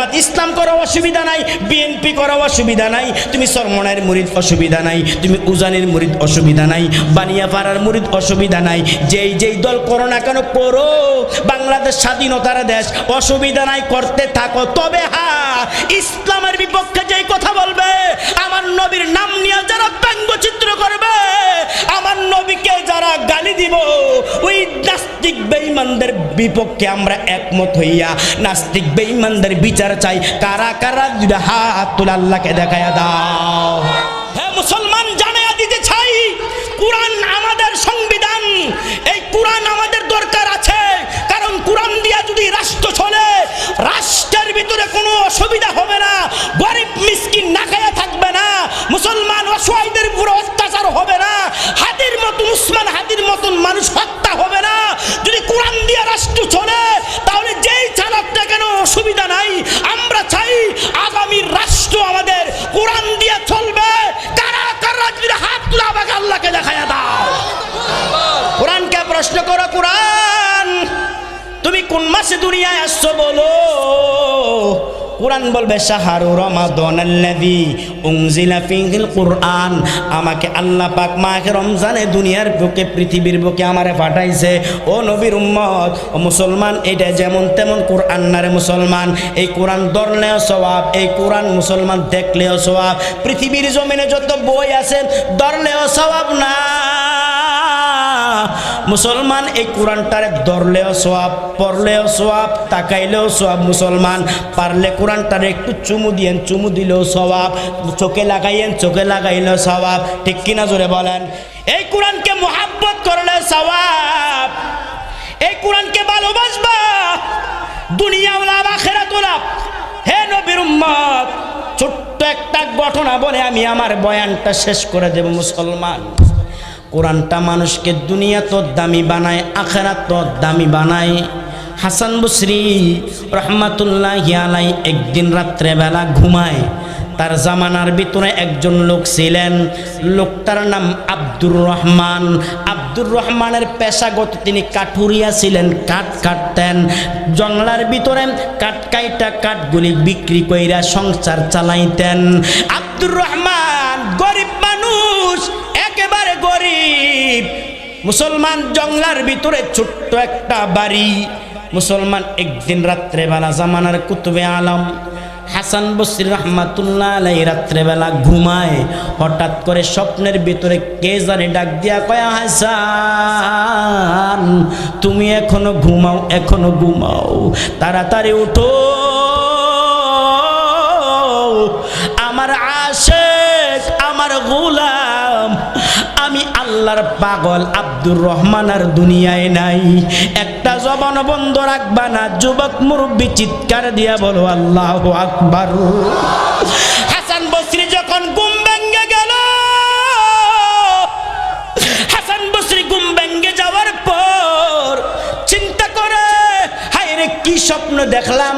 জামাত ইসলাম করো অসুবিধা নাই, বিএনপি করো অসুবিধা নাই, তুমি সরমনের মুরিদ অসুবিধা নাই, তুমি উজানির মুরিদ অসুবিধা নাই, বানিয়াপাড়ার মুরিদ অসুবিধা নাই, যেই দল করো না কেন করো, বাংলাদেশ স্বাধীনতার দেশ, অসুবিধা নাই, করতে থাকো। তবে হ্যাঁ, ইসলামের বিপক্ষে যেই কথা বলবে, আমার নবীর নাম নিয়ে যারা ব্যঙ্গচিত্র করবে, আমার নবীকে যারা গালি দিব, ওই নাস্তিক বেঈমানদের বিপক্ষে আমরা একমত হইয়া নাস্তিক বেঈমানদের বিচার চাই। কারা কারা দুইটা হাত তুলে আল্লাহকে দেখায়া দাও। হ্যাঁ মুসলমান, জানায়া দিতে চাই, কুরআন আমাদের সংবিধান, এই কুরআন আমাদের দরকার আছে। কারণ কুরআন দিয়া যদি রাষ্ট্র চলে, রাষ্ট্রের ভিতরে কোনো অসুবিধা হবে না, গরিব মিসকিন না খায়া থাকবে না, মুসলমান অসহায়দের উপর অত্যাচার হবে না, হাতির মতন উসমান হাতির মতন মানুষ হত্যা হবে না। যদি কোরআন দিয়ে রাষ্ট্র চলে, তাহলে যেই চালাক না কেন অসুবিধা নাই। আমরা চাই আগামী রাষ্ট্র আমাদের কোরআন দিয়ে চলবে। কারা কারা যদি হাত তুলে আমাকে আল্লাহকে দেখায়া দাও। কোরআনকে প্রশ্ন করো, কোরআন তুমি কোন মাসে দুনিয়ায় আসছো বলো। কোরআন বলবে শাহরু রমাদানাল্লাযী উনজিলা ফীহিল কুরআন। আমাকে আল্লাহ পাক মাহে রমজানে দুনিয়ার বুকে, পৃথিবীর বুকে আমারে পাঠাইছে। ও নবীর উম্মত, ও মুসলমান, এটা যেমন তেমন কোরআন না রে মুসলমান। এই কোরআন ধরলেও সওয়াব, এই কোরআন মুসলমান দেখলেও সওয়াব। পৃথিবীর জমিনে যত বই আছে ধরলেও সওয়াব না মুসলমান, এই কোরআনটারে ধরলেও সওয়াব, পড়লেও সওয়াব, তাকাইলেও সওয়াব। মুসলমান পারলে কোরআনটারে একটু চুমু দিয়েন, চুমু দিলেও সওয়াব, চোখে লাগাইয়েন, চোখে লাগাইলেও সওয়াব। ঠিক কিনা জোরে বলেন? এই কোরআনকে মুহাব্বত করলে সওয়াব, এই কোরআনকে ভালোবাসবা, দুনিয়া লাভ আখিরাত লাভ। হে নবীর উম্মত, ছোট্ট একটা ঘটনা বলে আমি আমার বয়ানটা শেষ করে দেব। মুসলমান, কোরআনটা মানুষকে দুনিয়া তো দামি বানায়, আখিরাত তো দামি বানায়। হাসান বসরি রহমাতুল্লাহি আলাইহি একদিন রাত্রে বেলা ঘুমায়। তার জামানার ভিতরে একজন লোক ছিলেন, লোকটার নাম আব্দুর রহমান। আব্দুর রহমানের পেশাগত তিনি কাঠুরিয়া ছিলেন, কাঠ কাটতেন। জঙ্গলার ভিতরে কাঠ কাইটা কাঠগুলি বিক্রি কইরা সংসার চালাইতেন। আব্দুর রহমান গরিব মানুষ, একেবারে গরিব মুসলমান। জঙ্গলার ভিতরে ছোট্ট একটা বাড়ি। মুসলমান একদিন রাত্রেবেলা জামানার কুতুবে আলম হাসান বসরি রহমাতুল্লাহ আলাইহি রাত্রেবেলা ঘুমায়। হঠাৎ করে স্বপ্নের ভিতরে কে জানি ডাক দিয়া কয়, হাসান তুমি এখনো ঘুমাও, এখনো ঘুমাও, তাড়াতাড়ি উঠো, আমার আশিক, আমার গোলাম, আমি আল্লাহর পাগল আব্দুর রহমান আর দুনিয়ায় নাই। একটা জবান বন্ধ রাখবা না। যুবক মুরব্বী চিৎকার দিয়া বলো আল্লাহু আকবার। হাসান বসরি যখন ঘুম ভেঙে গেল, হাসান বসরি ঘুম ভেঙে যাওয়ার পর চিন্তা করে, হায় রে কি স্বপ্ন দেখলাম।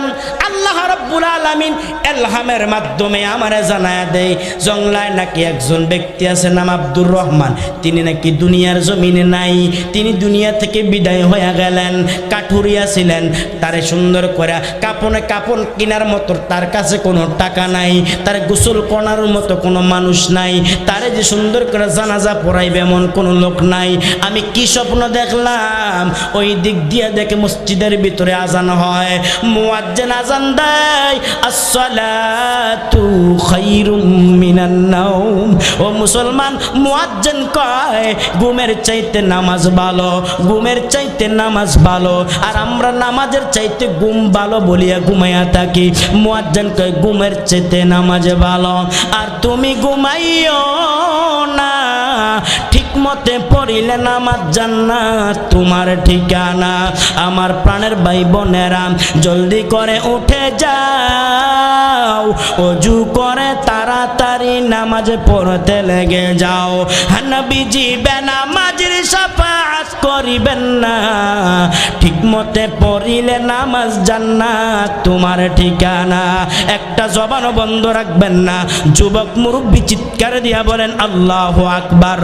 আল্লাহ রাব্বুল আলামিন ইলহামের মাধ্যমে আমারে জানায়া দেয়, জঙ্গলায় নাকি একজন ব্যক্তি আছে নাম আব্দুর রহমান। তিনি নাকি দুনিয়ার জমিনে নাই, তিনি দুনিয়া থেকে বিদায় হয়ে গেলেন। কাঠুরিয়া ছিলেন, তারে সুন্দর করে কাপনে কাপন কেনার মতো তার কাছে কোনো টাকা নাই, তার গোসল করার মতো কোনো মানুষ নাই, তারে যে সুন্দর করে জানাজা পড়াইবে এমন কোনো লোক নাই। আমি কি স্বপ্ন দেখলাম, ওই দিক দিয়ে দেখে মসজিদের ভিতরে আজান হয়, মুয়াজ্জিন আজান দেয়, আসসালাতু খায়রুম মিনান নাওম। ও মুসলমান, মুয়াজ্জিন কয় ঘুমের চাইতে নামাজ ভালো, ঘুমের চাইতে নামাজ ভালো। আর আমরা নামাজের চাইতে ঘুম ভালো বলিয়া ঘুমাইয়া থাকি। মুয়াজ্জিন কয় ঘুমের চাইতে নামাজ ভালো। আর তুমি ঘুমাইও না, ঠিক মতে পড়িলে নামাজ জান্নাত তোমার ঠিকানা। আমার প্রাণের ভাই বোনেরা, জলদি করে উঠে যাও, ওযু করে তাড়াতাড়ি নামাজ পড়তে লেগে যাও। নবীজি বেনামাজির শাফাআত করিবেন না, ঠিক মতে পড়িলে নামাজ জান্নাত তোমার ঠিকানা। একটা জবানও বন্ধ রাখবেন না। যুবক মুরব্বী চিৎকার দিয়া বলেন আল্লাহু আকবার।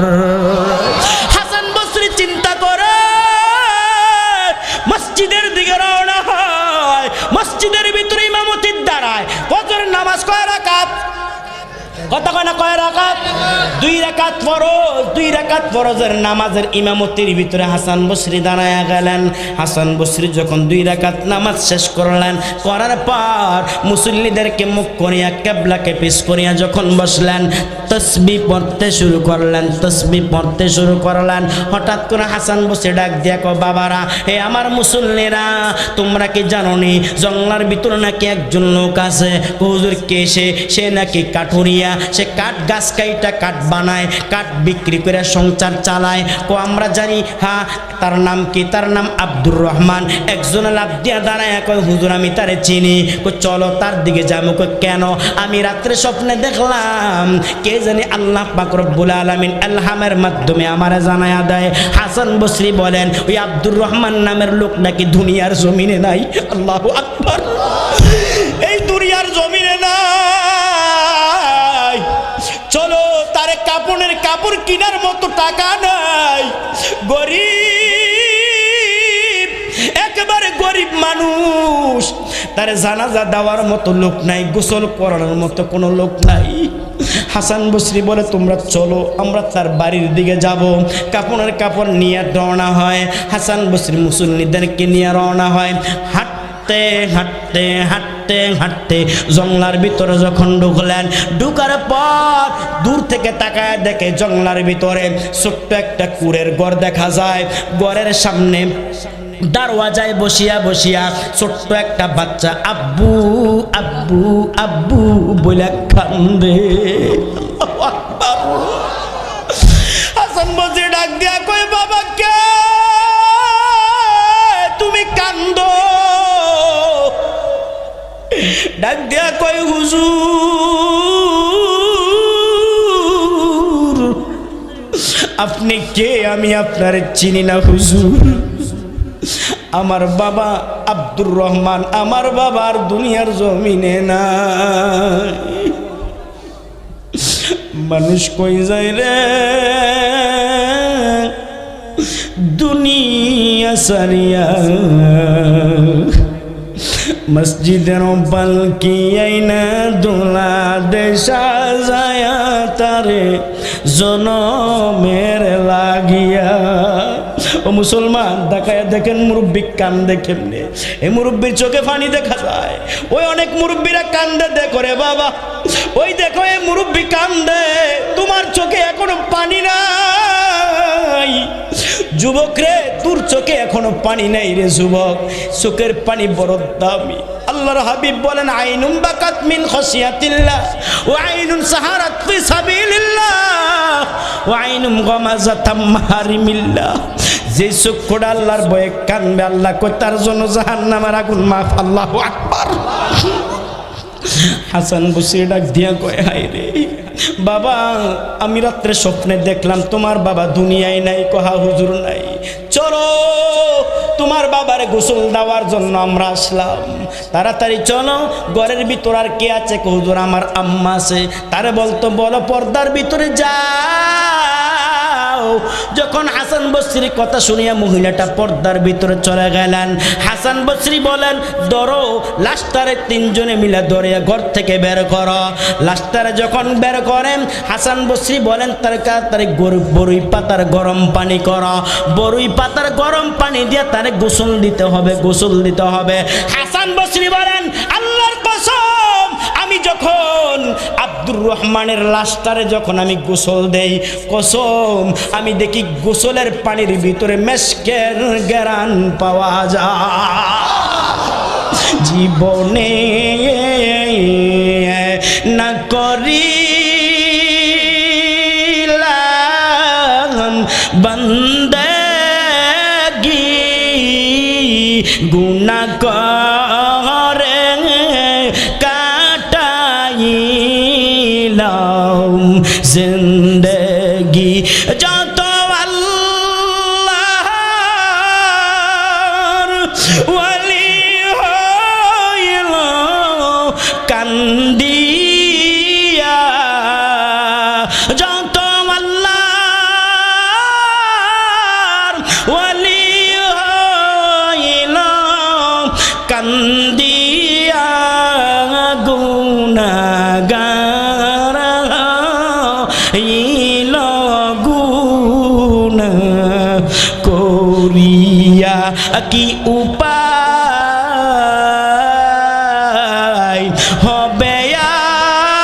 হাসান বসরি চিন্তা করে মসজিদের দিকে রওনা হয়। মসজিদের ভিতরে ইমামতির দ্বারা কথা কয় না, কয় রাকাত? 2 রাকাত ফরজ। 2 রাকাত ফরজের নামাজের ইমামতির ভিতরে হাসান বসরি দাঁড়ায়া গেলেন। হাসান বসরি যখন 2 রাকাত নামাজ শেষ করলেন, করার পর মুসল্লিদেরকে মুখ করিয়া কিবলাকে পিছ করিয়া যখন বসলেন, তাসবিহ পড়তে শুরু করলেন, তাসবিহ পড়তে শুরু করলেন। হঠাৎ করে হাসান বসরি ডাক দিয়া কয়, বাবারা, হে আমার মুসল্লিরা, তোমরা কি জানো নি জঙ্গলার ভিতরে নাকি একজন লোক আছে? হুজুর কে সে? সে নাকি কাঠুরিয়া, সে কাঠ গাছ কাইটা কাঠ বানায়, কাঠ বিক্রি করে সংসার চালায়। আমরা জানি। হ্যাঁ, তার নাম কি? তার নাম আব্দুর রহমান। একজন লাভ দিয়া দাঁড়ায় কয়, হুজুর আমি তারে চিনি। চলো তার দিকে যাবো। কেন? আমি রাত্রে স্বপ্নে দেখলাম কে জানি আল্লাহ পাক রব্বুল আলামিন ইলহামের মাধ্যমে আমারে জানায়া দেয়। হাসান বসরি বলেন, ওই আব্দুর রহমান নামের লোক নাকি দুনিয়ার জমিনে নাই। আল্লাহু আকবার। এই দুনিয়ার জমিনে নাই। চলো, তারে কাপড়ের কাপড় কেনার মতো টাকা নাই, গরিব, একেবারে গরিব মানুষ। তারে জানাজা দেওয়ার মতো লোক নাই, গোসল করানোর মতো কোনো লোক নাই। হাসান বসরি বলে, তোমরা চলো, আমরা তার বাড়ির দিকে যাব। কাপড়ের কাপড় নিয়ে রওনা হয়। হাসান বসরি মুসল্লিদেরকে নিয়ে রওনা হয়। হাঁটতে হাঁটতে হাঁটতে হাঁটতে জঙ্গলার ভিতরে যখন ঢুকলেন, ঢুকার পর দূর থেকে তাকায় দেখে জঙ্গলার ভিতরে ছোট্ট একটা কুড়ের ঘর দেখা যায়। ঘরের সামনে দরওয়াজায় বসিয়া বসিয়া ছোট্ট একটা বাচ্চা আব্বু আব্বু আব্বু বলে কান্দে। হাসান বসরি ডাক দিয়া কই, বাবা কে তুমি কান্দো? ডাক দিয়া কই, হুজুর আপনি কে? আমি আপনার চিনি না হুজুর। আমার বাবা আব্দুর রহমান, আমার বাবার দুনিয়ার জমিনে নাই। মানুষ কই যায় রে দুনিয়া সারিয়া, মসজিদের পালকি আইনা দোলা দেশা যায় তারে জনমের লাগিয়া। ও মুসলমান, দেখায় দেখেন মুরব্বী কান্দে কেমনে। এই মুরব্বীর চোখে পানি দেখা যায়। ওই অনেক মুরব্বীরা কান্দে দেখো রে বাবা, ওই দেখো এই মুরব্বী কান্দে, তোমার চোখে এখনো পানি নাই। যুবক রে, তোর চোখে এখনো পানি নাই রে যুবক, চোখের পানি বড় দামি। আল্লাহর হাবিব বলেন, আইনুম বাকাত মিন খাশিয়াতিল্লাহ ওয়া আইনুন সাহারাত ফি সাবিলিল্লাহ ওয়া আইনুম গামাযাতাম মাহারিমিল্লাহ। যে চক্ষুটা আল্লাহর ভয়ে কাঁদবে, আল্লাহ কই তার জন্য জাহান্নামের আগুন মাফ। আল্লাহু আকবার। হাসান বসরি ডাক দিয়া কয়, হায় রে বাবা, আমি রাত্রে স্বপ্নে দেখলাম তোমার বাবা দুনিয়ায় নাই। কহা হুজুর নাই। চলো, তোমার বাবার গোসল দেওয়ার জন্য আমরা আসলাম। তাড়াতাড়ি চলো, ঘরের ভিতর আর কে আছে? হুজুর আমার আম্মা আছে। তারে বলতো, বলো পর্দার ভিতরে যাও। যখন হাসান বসরির কথা শুনিয়া মহিলাটা পর্দার ভিতরে চলে গেলেন। হাসান বসরি বলেন, ধরো লাশটারে, 3 জনে মিলে ধরে ঘর থেকে বের করো। লাশটারে যখন বের করেন, হাসান বসরি বলেন, তাড়াতাড়ি বরুই পাতার গরম পানি করো। বরুই পাতার গরম পানি দিয়ে তারে গোসল দিতে হবে, গোসল দিতে হবে। হাসান বসরি বলেন, আল্লাহর কসম, আমি যখন আব্দুর রহমানের লাশটারে যখন আমি গোসল দেই, কসম আমি দেখি গোসলের পানির ভিতরে মেশকের ঘ্রাণ পাওয়া যায়। জীবনে না করিলাম বান্দাগি, গুনাহ করে কাটাইলাম জিন্দেগি। যত আল্লাহর ওয়ালি হইল কান্দিয়া, যত আল্লাহর ওয়ালি হইল কি উপায় হবে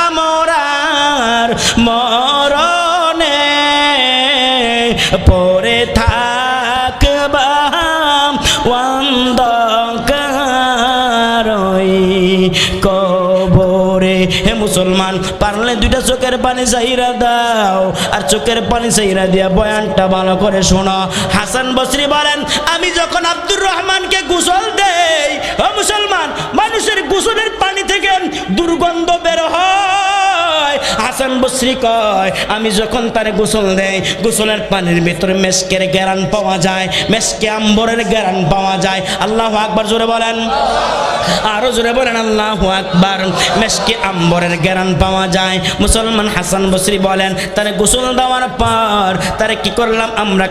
আমরার মরণে পরে থাকবাম অন্ধকারই কবরে। হে মুসলমান, পারলে দুইটা চোখের পানি চাইরা দাও, আর চোখের পানি চাইরা দিয়া বয়ানটা ভালো করে শোনো। হাসান বসরি বলেন, আমি যখন আব্দুর রহমানকে গোসল দেই, ও মুসলমান, মানুষের গোসলের পানি থেকে দুর্গন্ধ বের হয়। হাসান বসরি কয়, আমি যখন তারে গোসল দেই, গোসলের পানির ভিতরে মেশকের ঘ্রাণ পাওয়া যায়, মেশকে আম্বরের ঘ্রাণ পাওয়া যায়। আল্লাহু আকবার জোরে বলেন, আরো জোরে বলেন আল্লাহু আকবার। মেশকে আম্বরের ঘ্রাণ পাওয়া যায়। মুসলমান হাসান বসরি বলেন, তারে গোসল দেওয়ার পর তারে কি করলাম আমরা,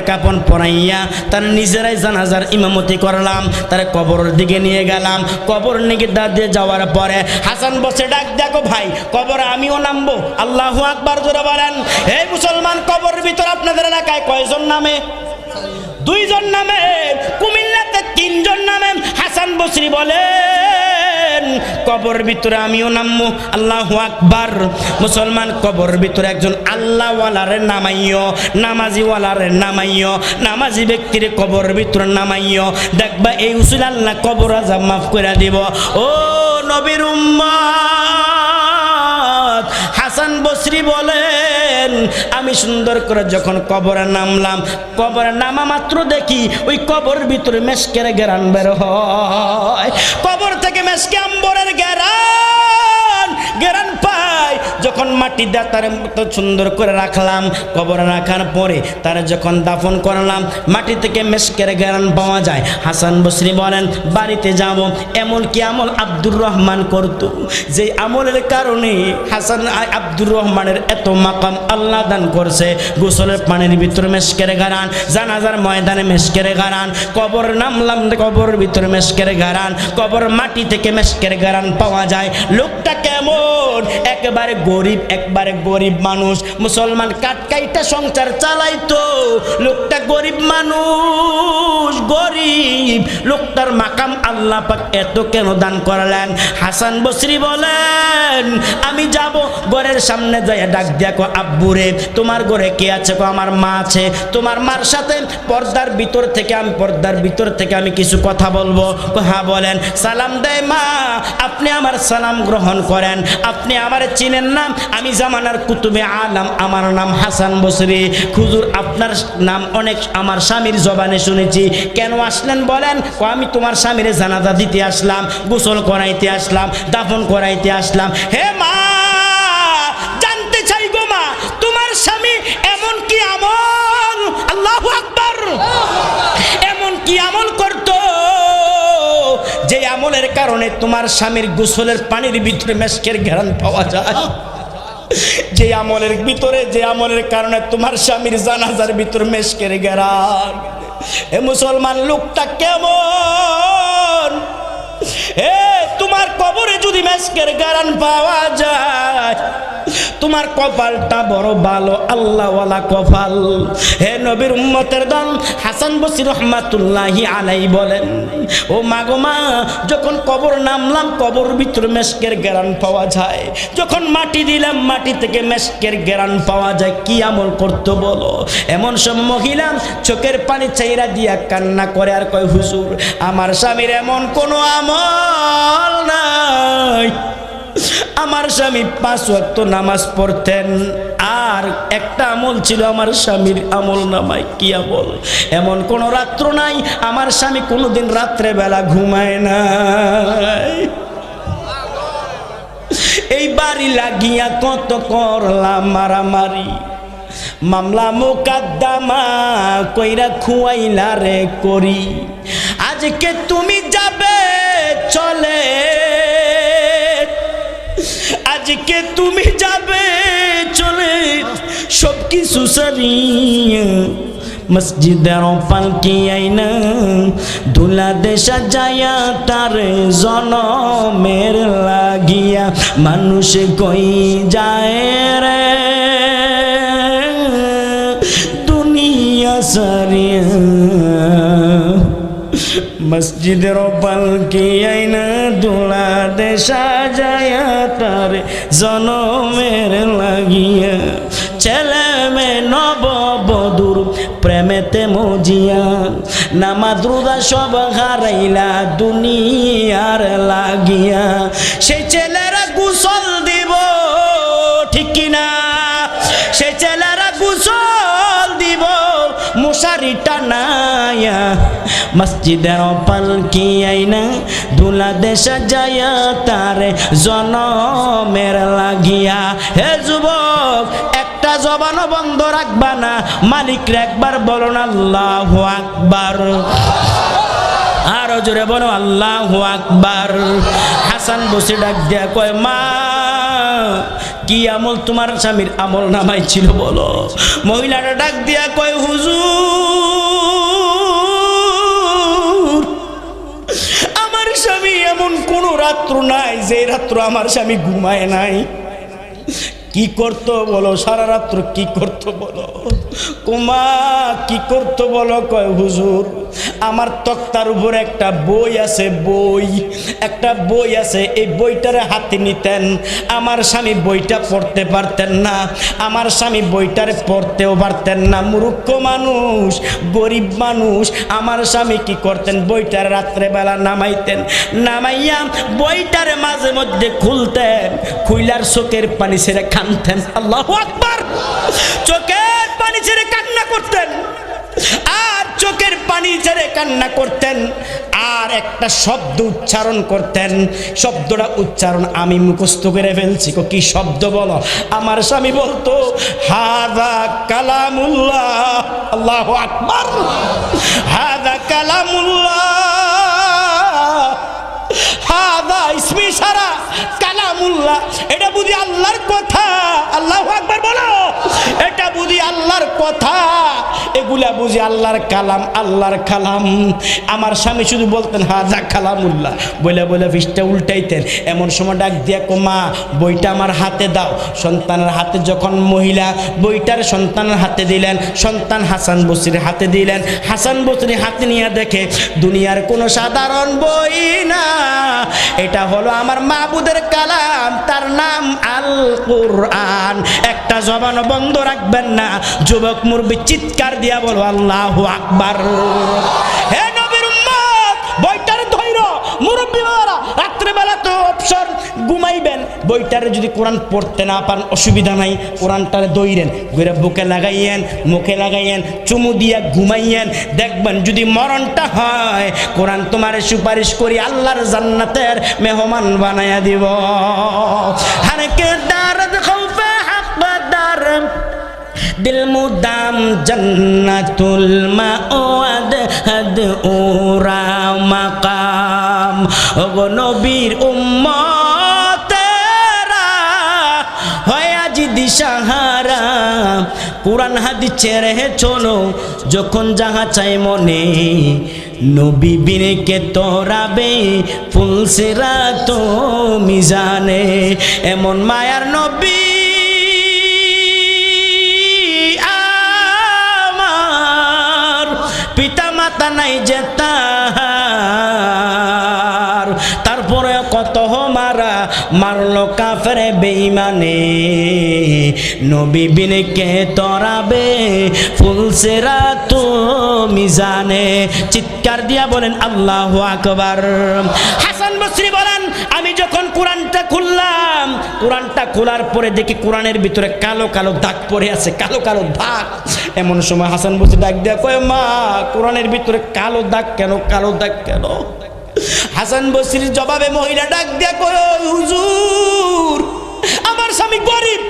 কাফন পরাইয়া তার নিজেরাই জানাজার ইমামতি করলাম, তারে কবরের দিকে নিয়ে গেলাম। কবর নিয়ে দিয়ে যাওয়ার পরে হাসান বসে ডাক, দেখো ভাই, কবরে আমিও নামবো। আল্লাহু আকবার জোরে বলেন। এই মুসলমান, কবরের ভিতর আপনাদের এলাকায় কয়জন নামে? 2 জন নামে। কুমিল্লাতে 3 জন নামে। হাসান বসরি বলেন, কবর ভিতরে আমিও নামবো। আল্লাহু আকবার। মুসলমান, কবর ভিতরে একজন আল্লাহওয়ালারে নামাইও, নামাজিওয়ালারে নামাইও, নামাজি ব্যক্তির কবর ভিতরে নামাইও, দেখবা এই উসিল আল্লাহ কবর আযাব মাফ করে দিব। ও নবীর উম্মত, হাসান বসরি বলেন, আমি সুন্দর করে যখন কবরে নামলাম, কবরে নামা মাত্র দেখি ওই কবর ভিতরে মেশকের ঘ্রাণ বের হয়। কবর থেকে মেশকে আম্বরের ঘ্রাণ পাই। যখন মাটি দিয়ে তার মতো সুন্দর করে রাখলাম, কবরে রাখার পরে তারা যখন দাফন করলাম, মাটি থেকে মেশকের ঘ্রাণ পাওয়া যায়। হাসান বসরি বলেন, বাড়িতে যাব, এমন কি আমল আব্দুর রহমান করত, যে আমলের কারণে হাসান আব্দুর রহমানের এত মাকাম আল্লাহ দান করছে। গোসলের পানির ভিতরে মেশকের ঘ্রাণ, জানাজার ময়দানে মেশকের ঘ্রাণ, কবর নামলাম, কবর ভিতরে মেশকের ঘ্রাণ, কবর মাটি থেকে মেশকের ঘ্রাণ পাওয়া যায়। লোকটা কেমন? একবারে গরিব মানুষ। মুসলমান, কাটকাইটা সংসার চালাইতো। লোকটা গরিব মানুষ, গরিব লোকটার মাকাম আল্লাহ পাক এত কেন দান করলেন? হাসান বসরি বলেন, আমি যাব ঘরের সামনে যাই, ডাক দেখো, আব্বুরে, তোমার ঘরে কে আছে? আমার মা আছে। তোমার মার সাথে পর্দার ভিতর থেকে আমি কিছু কথা বলবো। হ্যাঁ বলেন। সালাম দেয় মা, আপনি আমার সালাম গ্রহণ করেন। আপনি আমার চিনেন না? আমি জামানার কুতুবে আলম, আমার নাম হাসান বসরি। হুজুর, আপনার নাম অনেক আমার স্বামীর জবানে শুনেছি। কেন আসলেন বলেন? আমি তোমার স্বামীর জানাজা দিতে আসলাম, গোসল করাইতে আসলাম, দাফন করাইতে আসলাম। হে মা, জানতে চাই গো মা, তোমার স্বামী এমন কি আমল, আল্লাহু আকবার, এমন কি আমল করত যে আমলের কারণে তোমার স্বামীর গোসলের পানির ভিতরে মেশকের ঘ্রাণ পাওয়া যায়? যে আমলের কারণে তোমার স্বামীর জানাজার ভিতরে মেশকের ঘ্রাণ। এ মুসলমান, লোকটা কেমন? তোমার কবরে যদি মেশকের ঘ্রাণ পাওয়া যায়, তোমার কপালটা বড় ভালো, আল্লাহওয়ালা কপাল। হে নবীর উম্মতের দল, হাসান বসরি রহমাতুল্লাহি আলাইহি বলেন, ও মাগো মা, যখন কবর নামলাম, কবর ভিতরে মেশকের ঘ্রাণ পাওয়া যায়। যখন মাটি দিলাম, মাটি থেকে মেশকের ঘ্রাণ পাওয়া যায়। কি আমল করতে বলো? এমন সব মহিলা চোখের পানি চাইরা দিয়া কান্না করে আর কয়, হুজুর, আমার স্বামীর এমন কোনো আমল নাই। আমার স্বামী 5 ওয়াক্ত নামাজ পড়তেন, আর একটা আমল ছিল আমার স্বামীর আমল নামায়। কি আমল? এমন কোন রাত্র নাই আমার স্বামী কোনোদিন রাত্রে বেলা ঘুমায় নাই। এই বাড়ি লাগিয়া কত করলাম মারামারি, মামলা মোকদ্দমা কইরা খুয়াইলা রে করি। আজকে তুমি যাবে চলে, আজকে তুমি যাবে চলে, সব কিছু সারিয়া মসজিদের পালকি আইনা ধুলা দেশা যায়া তার জনমের লাগিয়া। মানুষ কই যায় রে দুনিয়া সারিয়া, মসজিদের পালকি আইনা দোলা দে সাজায়া তার জনমের লাগিয়া ছেলে মে নববধূর প্রেমেতে মজিয়া নামাজ রোজা সব হারাইলা দুনিয়ার লাগিয়া সেই ছেলেরা গোসল দিব ঠিক কিনা সেই ছেলেরা গোসল দিব মশারি টানায়া মসজিদের পালকি আইনা দুলা দেশা যায় তারে জনমের লাগিয়া হে যুবক একটা জবানও বন্ধ রাখবা না মালিক একবার বলুন আল্লাহু আকবার আরো জোরে বলো আল্লাহু আকবার হাসান বসে ডাক দিয়া কয় মা কি আমল তোমার স্বামীর আমল নামাই ছিল বলো মহিলাটা ডাক দিয়া কয় হুজুর আমার স্বামী এমন কোন রাত্র নাই যে রাত্র আমার স্বামী ঘুমায় নাই কি করতো বলো সারা রাত্র কি করতো বলো কুমা কি করতো বলো কয় হুজুর আমার তক্তার উপর একটা বই আছে একটা বই আছে এই বইটারে হাতে নিতেন আমার স্বামী বইটা পড়তে পারতেন না আমার স্বামী বইটারে পড়তেও পারতেন না মূর্খ মানুষ গরিব মানুষ আমার স্বামী কি করতেন বইটার রাত্রেবেলা নামাইয়া বইটারে মাঝে মধ্যে খুলতেন খুইলার চোখের পানি ছেড়ে কাঁদতেন আল্লাহু আকবার চোখের পানি ছেড়ে কান্না করতেন আর চোখের পানি ছেড়ে কান্না করতেন আর একটা শব্দ উচ্চারণ করতেন শব্দটা উচ্চারণ আমি মুখস্থ করে ফেলছি কি শব্দ বলো আমার স্বামী বলতো হাযা কালামুল্লাহ আল্লাহু আকবার হাযা কালামুল্লাহ হাযা ইসমি ইশারা কালামুল্লাহ এটা বুঝি আল্লাহর কথা আল্লাহু আকবার বলো এটা বুঝি আল্লাহর কথা এগুলা বুঝি আল্লাহর কালাম আমার স্বামী শুধু বলতেন হাযা কালামুল্লাহ বলে ফিসটা উল্টাইতেন এমন সময় ডাক দিয়া কো মা বইটা আমার হাতে দাও সন্তানের হাতে যখন মহিলা বইটার সন্তানের হাতে দিলেন সন্তান হাসান বসরির হাতে দিলেন হাসান বসরি হাতে নিয়ে দেখে দুনিয়ার কোনো সাধারণ বই না এটা হলো আমার মাবুদের কালাম তার নাম আল কুরআন একটা জবান বন্ধ রাখবেন না যুবক মুরব্বি চিৎকার দিয়া বলো আল্লাহু আকবার হে নবীর উম্মত বইটার ধৈর্য মুরব্বি বাবারা রাত্রেবেলা তো অবসর ঘুমাইবেন বইটারে যদি কোরআন পড়তে না পারেন অসুবিধা নাই কোরআনটারে দইরেন গইরা বুকে লাগাইয়েন মুখে লাগাইয়েন চুমু দিয়া ঘুমাইয়েন দেখবেন যদি মরণটা হয় কোরআন তোমারে সুপারিশ করি আল্লাহর জান্নাতের মেহমান বানায়া দিব হারকে দারদ খৌফে হাকদার দিল মুদাম জন্নাতুল মাওয়াদ হাদ উরা মাকাম ও নবীর উম্মতেরা হয় আজ দিশাহারা কুরআন হাদিস ছেড়ে চলো যখন যাহা চাই মনে নবী বিনে কে তোরাবে ফুলসিরা তো মিজানে এমন মায়ার নবী পিতা মাতা নাই যে তারপরে কত মারলো কাফের বেঈমানে নবী বিনে কে তরাবে ফুলসেরা তো মিজানে চিৎকার দিয়া বলেন আল্লাহু আকবার হাসান বসরি বলেন আমি যখন কোরআনটা খুললাম কোরআনটা খোলার পরে দেখি কোরআনের ভিতরে কালো কালো দাগ পড়ে আছে কালো কালো দাগ এমন সময় হাসান বসরি ডাক দিয়া কয় মা কোরআনের ভিতরে কালো দাগ কেন হাসান বসরির জবাবে মহিলা ডাক দিয়া কয় হুজুর আমার স্বামী গরিব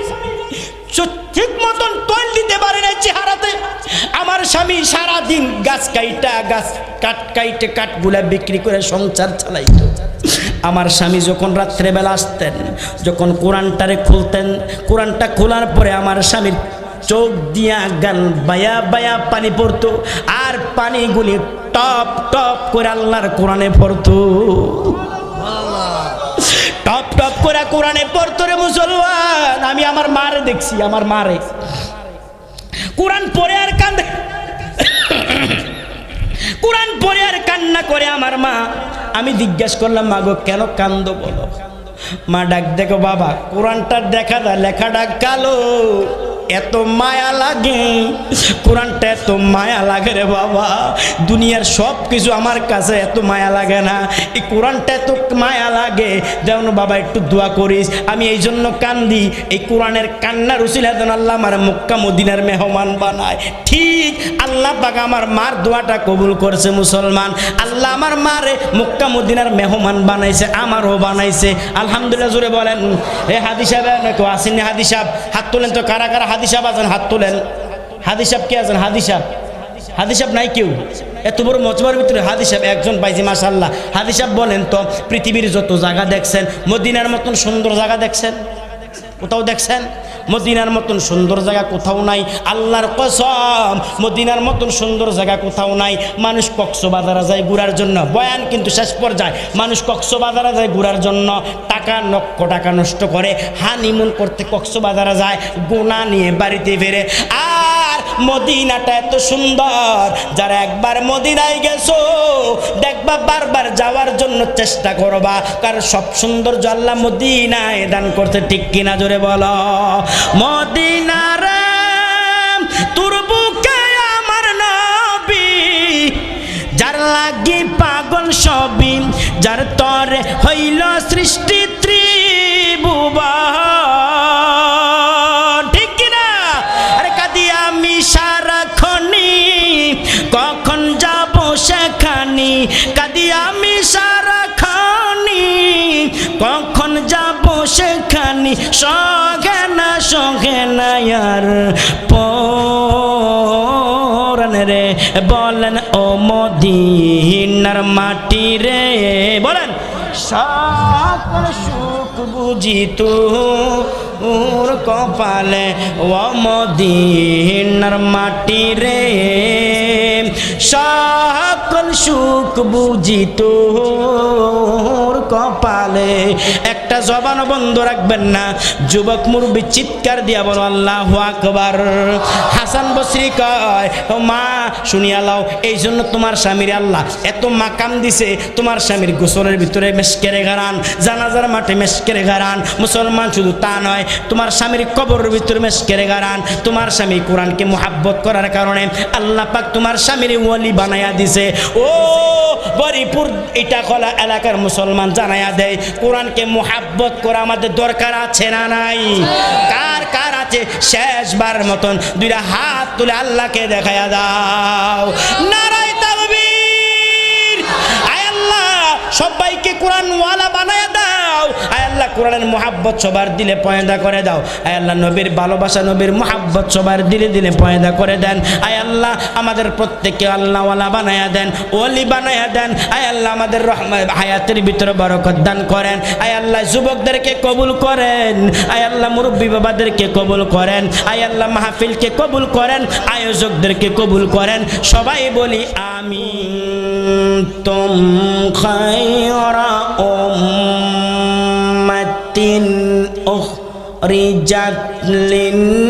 ঠিক মতন তৈল দিতে পারে না চেহারাতে আমার স্বামী সারাদিন গাছ কাইটে কাঠগুলা বিক্রি করে সংসার চালাইতো আমার স্বামী যখন রাত্রেবেলা আসতেন যখন কোরআনটারে খুলতেন কোরআনটা খোলার পরে আমার স্বামীর চোখ দিয়া গাল বায়া বায়া পানি পড়তো আর পানিগুলি টপ টপ করে আল্লাহর কোরআনে পড়তো টপ টপ করে কোরআনে পড়তো রে মুসলমান আমি আমার মারে দেখছি আমার মারে কোরআন পড়ে আর কান্দে কোরআন পড়ে আর কান্না করে আমার মা। আমি জিজ্ঞেস করলাম, মা গো কেন কান্দো বলো? মা ডাক দেখো বাবা, কোরআনটা দেখা যায় লেখাটা কালো, এত মায়া লাগে, কোরআনটা এত মায়া লাগে রে বাবা, দুনিয়ার সব কিছু আমার কাছে এত মায়া লাগে না, এই কোরআনটা এত মায়া লাগে। যেমন বাবা একটু দোয়া করিস, আমি এই জন্য কান্দি, এই কোরআনের কান্নার উসিলা যেন আল্লাহ আমার মক্কা মদিনার মেহমান বানায়। ঠিক আল্লাহ পাক আমার মার দোয়াটা কবুল করছে মুসলমান। আল্লাহ আমার মারে মক্কা মদিনার মেহমান বানাইছে, আমারও বানাইছে, আলহামদুলিল্লাহ। জোরে বলেন। এ হাদি সাহেব কেউ আসেননি? হাদি সাহেব হাত তোলেন তো, কারা কারা হাদি সাহেব আছেন হাত তোলেন। হাদি সাহেব কে আছেন? হাদি সাহেব, হাদি সাহেব নাই কেউ? এত বড় মজমার ভিতরে হাদি সাহেব একজন পাইছি, মাশাআল্লাহ। হাদি সাহেব বলেন তো, পৃথিবীর যত জায়গা দেখছেন, মদিনার মতন সুন্দর জায়গা দেখছেন? কোথাও দেখছেন? মদিনার মতন সুন্দর জায়গা কোথাও নাই, আল্লাহর কসম, মদিনার মতন সুন্দর জায়গা কোথাও নাই। মানুষ কক্সবাজারে যায় ঘোরার জন্য, বয়ান কিন্তু শেষ পর্যায়ে, মানুষ কক্সবাজারে যায় ঘোরার জন্য, টাকা লক্ষ টাকা নষ্ট করে, হানিমুন করতে কক্সবাজারে যায়, গোনা নিয়ে বাড়িতে ফেরে। আর মদিনাটা এত সুন্দর, যারা একবার মদিনায় গেছো দেখবা বারবার যাওয়ার জন্য চেষ্টা করবা, কারণ সব সৌন্দর্য আল্লাহ মদিনায় দান করতে, ঠিক কিনা জোরে বলো। মদিনার তোর বুকে আমার নবী, যার লাগি পাগল সবই, যার তরে হইল সৃষ্টি ত্রিভুবন, ঠিক কিনা? আরে কাঁদি আমি সারাক্ষণি, কখন যাব সেখানি, কাঁদি আমি সারাক্ষণি, কখন যাব সেখানি, সঙ্গে না আর পরাণ রে, বলেন ও মদিনার মাটি রে, বলেন সকল সুখ বুঝি তোর কপালে, ও মদিনার মাটি রে, সকল সুখ বুঝি তোর কপালে। একটা জবান বন্ধ রাখবেন না, যুবক মুরব্বী চিৎকার দিয়া বলো আল্লাহু আকবার। হাসান বসরি কয়, ও মা শুনিয়া লাও, এই জন্য তোমার স্বামীর আল্লাহ এত মাকাম দিছে, তোমার স্বামীর গোসলের ভিতরে মেশকেরে গারান, জানাজার মাঠে মেশকেরে গারান। মুসলমান শুধু তা নয়, তোমার স্বামীর কবরের ভিতরে মেশকেরে গারান। তোমার স্বামী কোরআনকে মুহাব্বত করার কারণে আল্লাহ পাক তোমার স্বামীর ওয়ালি বানায়া দিছে। ও বরিপুর এটা খোলা এলাকার মুসলমান জানায়া দেয়, কোরআনকে মুহাব্বত করা আমাদের দরকার আছে না নাই? কার কার আছে? শেষবার মতন দুইটা হাত তুলে আল্লাহকে দেখায়া দাও, নারায়ে তাকবীর। আয় আল্লাহ সবাইকে কোরআন ওয়ালা বানায়া দাও, আয় আল্লাহ কোরআনের মুহাব্বত সবার দিলে পয়দা করে দাও, আয় আল্লাহ নবীর ভালোবাসা নবীর মুহাব্বত সবার দিলে দিলে পয়দা করে দেন। আয় আল্লাহ আমাদের প্রত্যেককে আল্লাহ ওয়ালা বানায়া দেন, ওলি বানায়া দেন। আয় আল্লাহ আমাদের হায়াতের ভিতরে বরকত দান করেন। আয় আল্লাহ যুবকদেরকে কবুল করেন, আয় আল্লাহ মুরব্বী বাবাদেরকে কবুল করেন, আয় আল্লাহ মাহফিলকে কবুল করেন, আয়োজকদেরকে কবুল করেন। সবাই বলি আমিন। তুম খায়রা উম্মাতিন উখরিজাত লিন্নাস।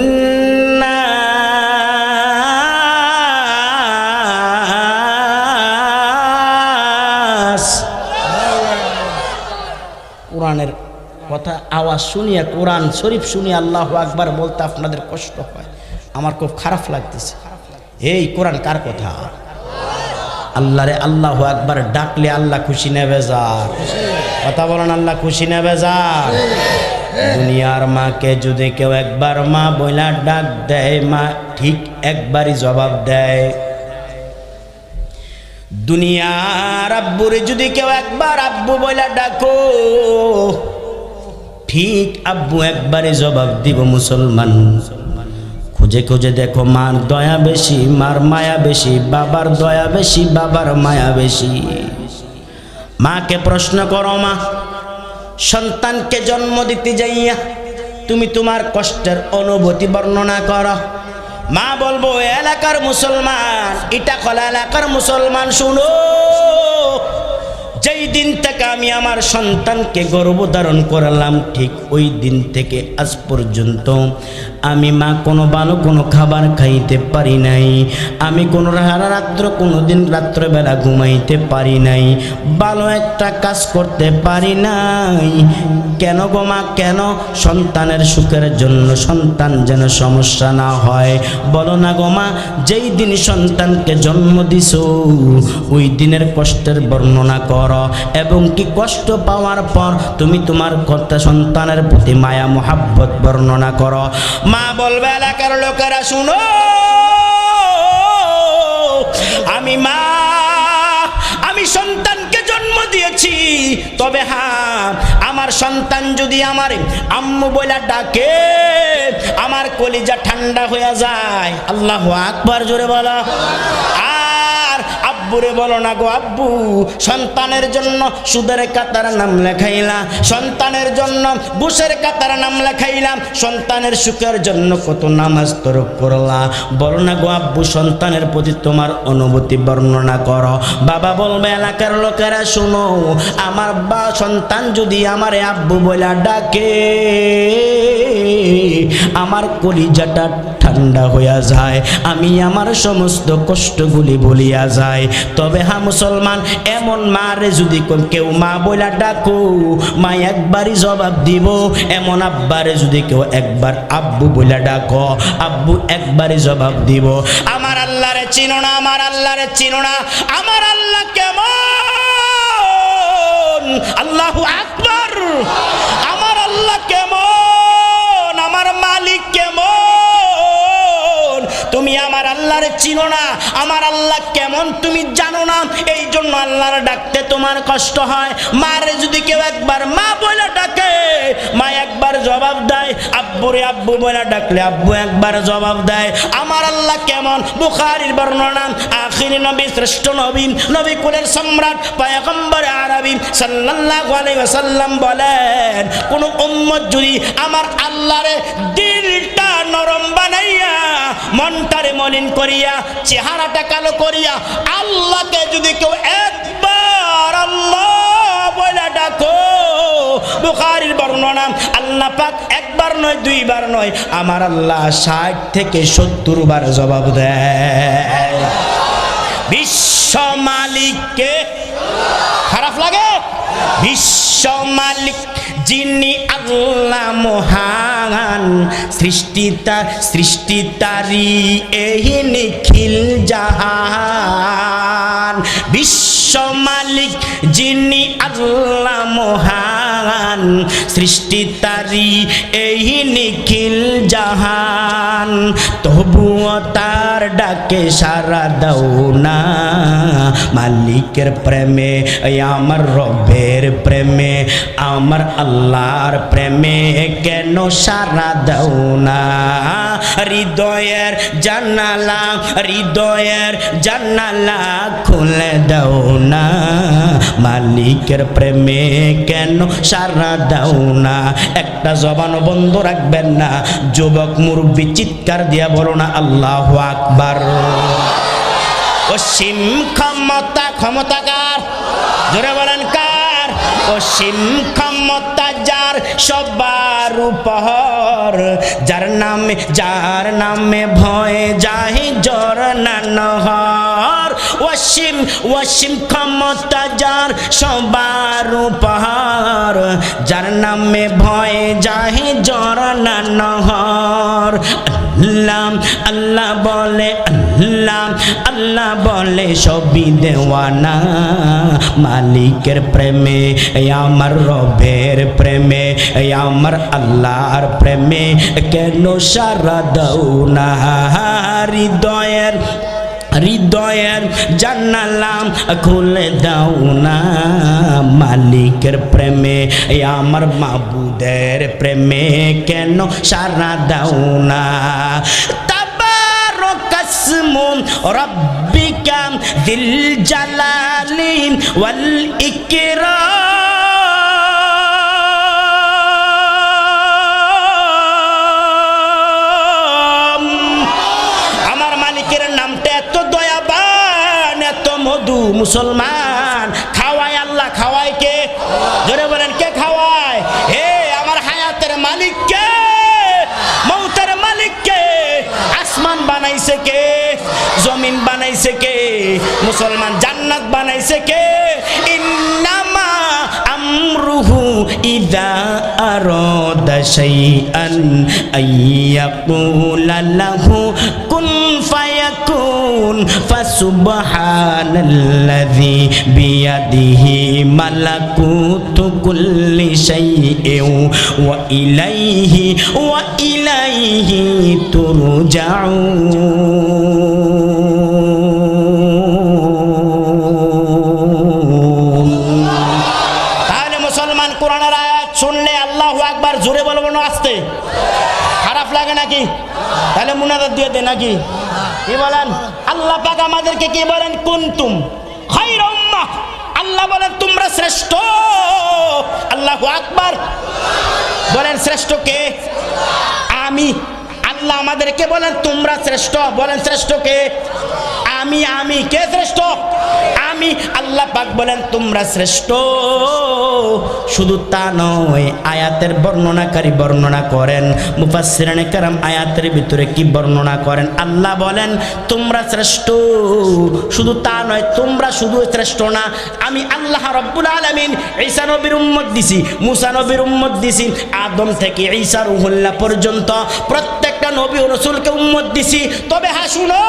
কোরআনের কথা আওয়াজ শুনিয়া, কোরআন শরীফ শুনিয়া আল্লাহু আকবার বলতে আপনাদের কষ্ট হয়, আমার খুব খারাপ লাগতেছে। এই কোরআন কার কথা? আল্লাহরে আল্লাহু আকবার ডাকলে আল্লাহ খুশি নেবে যার। কথা বলেন, আল্লাহ খুশি নেবে যার। দুনিয়ার মাকে যদি কেউ একবার মা বইলা ডাক দেয়, মা ঠিক একবারই জবাব দেয়। দুনিয়ার আব্বুরে যদি কেউ একবার আব্বু বইলা ডাকো, ঠিক আব্বু একবারই জবাব দিব। মুসলমান খুঁজে খুঁজে দেখো, মার দয়া বেশি, মার মায়া বেশি, বাবার দয়া বেশি, বাবার মায়া বেশি। মাকে প্রশ্ন করো, মা সন্তানকে জন্ম দিতে যাইয়া তুমি তোমার কষ্টের অনুভূতি বর্ণনা করো। মা বলবো, এলাকার মুসলমান, এটা খোলা এলাকার মুসলমান শুনো, যেই দিন থেকে আমি আমার সন্তানকে গর্ভধারণ করালাম, ঠিক ওই দিন থেকে আজ পর্যন্ত আমি মা কোনো ভালো কোনো খাবার খাইতে পারি নাই। আমি কোনো রাত্র কোনো দিন রাত্রবেলা ঘুমাইতে পারি নাই, ভালো একটা কাজ করতে পারি নাই। কেন গো মা, কেন? সন্তানের সুখের জন্য, সন্তান যেন সমস্যা না হয়। বলো না গো মা, যেই দিন সন্তানকে জন্ম দিছো ওই দিনের কষ্টের বর্ণনা করো, এবং কি কষ্ট পাওয়ার পর তুমি তোমার কথা সন্তানের প্রতি মায়া মোহাব্বত বর্ণনা করো। মা বলবে, এলাকার লোকেরা শুনো, আমি সন্তানকে জন্ম দিয়েছি, তবে হ্যাঁ আমার সন্তান যদি আমার আম্মু বলে ডাকে আমার কলিজা ঠান্ডা হয়ে যায়। আল্লাহু আকবার, জোরে বলো। আর আব্বুরে বলো না গো আব্বু, সন্তানের জন্য সুদের কাতার নাম লেখাইলা, সন্তানের জন্য বুসের কাতার নাম লেখাইলাম, সন্তানের সুখের জন্য কত নামাজ তরক করলা। বলো না গো আব্বু, সন্তানের প্রতি তোমার অনুভূতি বর্ণনা করো। বাবা বলবে, এলাকার লোকেরা শুনো, আমার সন্তান যদি আমার আব্বু বলে ডাকে আমার কলিজাটা ঠান্ডা হইয়া যায়, আমি আমার সমস্ত কষ্টগুলি ভুলিয়া যাই। তবে হ্যাঁ মুসলমান, এমন মারে যদি কেউ মা বইলা ডাকো মা একবারই জবাব দিব, এমন আব্বারে যদি কেউ একবার আব্বু বইলা ডাকো আব্বু একবারই জবাব দিব। আমার আল্লাহরে চিনো না, আমার আল্লাহরে চিনো না, আমার আল্লাহ কেমন? আল্লাহু আকবার। আমার আল্লাহ কেমন? আমার মালিক কেমন? তুমি আমার আল্লাহরে চিনো না, আমার আল্লাহ কেমন তুমি জানো না, এই জন্য আল্লাহর ডাকতে তোমার কষ্ট হয়। মারে যদি কেউ একবার মা বলে ডাকে মা একবার জবাব দেয়, আব্বুরে আব্বু বলে ডাকলে আব্বু একবার জবাব দেয়। আমার আল্লাহ কেমন? বুখারীর বর্ণনা, আখিরি নবী, শ্রেষ্ঠ নবী, নবী কুলের সম্রাট, পয়গম্বর আরবী সাল্লাল্লাহু আলাইহি ওয়াসাল্লাম বলেন, কোন উম্মত যদি আমার আল্লাহরে দিলটা নরম বানাইয়া মনটারে মলিন করিয়া চেহারাটা কালো করিয়া আল্লাহকে যদি কেউ একবার আল্লাহ বলে ডাকো, বুখারীর বর্ণনা, আল্লাহ পাক একবার নয় দুইবার নয়, আমার আল্লাহ 60 থেকে 70 বার জবাব দেয়। বিশ্ব মালিককে খারাপ লাগে? বিশ্ব মালিক যিনি আল্লাহ মহান, সৃষ্টি তারি এই নিখিল জাহান। বিশ্ব মালিক যিনি আল্লাহ মহান, সৃষ্টি তারি এই নিখিল জাহান, তবুও তার ডাকে সারা দাও না, মালিকের প্রেমে আমার রবের প্রেমে আমার আল্লাহর প্রেমে কেন সারা দাও না। হৃদয়ের জানালা খুলে দাও না, মালিকের প্রেমে কেন সারা দাও না। একটা জবান বন্ধ রাখবেন না, যুবক মুরব্বী চিৎকার দিয়া বলো না আল্লাহু আকবার। অসীম ক্ষমতা কার? জোরে বলেন কার? অসীম ক্ষমতা যার, সবার উপর, যার নামে ভয় যায় ঝরনা নহর। অসীম ক্ষমতা যার, সবার উপর, যার নামে ভয় যায় ঝরনা নহর। আল্লাহ বলে, আল্লাহ বলে সবই দেওয়ানা, মালিকের প্রেমে আমার রবের প্রেমে আমার আল্লাহর প্রেমে কেন সারা দাও না। হৃদয়ের জানালাম খুলে দাও না, মালিকের প্রেমে আমার মাবুদের প্রেমে কেন সারা দাও না। তাবারাকাসমুন রাব্বিকা যিল জালালি ওয়াল ইকরাম। আমার মালিকের নামটা এত দয়াবান, এত মধু। মুসলমান, খাওয়ায় আল্লাহ, খাওয়ায় কে? মালিক কে? মৌতের মালিক কে? আসমান বানাইছে কে? জমিন বানাইছে কে? মুসলমান জান্নাত বানাইছে কে? ইন্নামা আমরুহু ইযা আরাদা শাইআন আইয়াকুলা লাহু কুন ফায়াকুন ফাসুবহানাল্লাযী বিয়াদিহি মালাকুতু কুল্লি শাইইন ওয়া ইলাইহি তুরজাউন। তাহলে মুসলমান কোরআনের আয়াত শুনলে আল্লাহু আকবার জোরে বলবো না আস্তে? খারাপ লাগে নাকি? তাহলে মুনাজাত দিয়ে দে নাকি? কি বলেন? আল্লাহ পাক আমাদেরকে কি বলেন? কুনতুম খায়রা উম্মাহ। আল্লাহ বলেন তোমরা শ্রেষ্ঠ। আল্লাহু আকবার বলেন। শ্রেষ্ঠ কে? আমি। আল্লাহ আমাদেরকে বলেন তোমরা শ্রেষ্ঠ। বলেন শ্রেষ্ঠ কে? আমি। আমি কে শ্রেষ্ঠ? আমি। আল্লাহ পাক বলেন তোমরা শ্রেষ্ঠ। শুধু তা নয়, আয়াতের বর্ণনাকারী বর্ণনা করেন, মুফাসসিরিনে কেরাম আয়াতের ভিতরে কি বর্ণনা করেন? আল্লাহ বলেন তোমরা শ্রেষ্ঠ। শুধু তা নয়, তোমরা শুধু শ্রেষ্ঠ না, আমি আল্লাহ রাব্বুল আলামিন ঈসা নবীর উম্মত দিছি, মুসা নবীর উম্মত দিছি, আদম থেকে ঈসা রূহুল্লাহ পর্যন্ত প্রত্যেকটা নবী ও রাসূলকে উম্মত দিছি। তবে হ্যাঁ শুনো,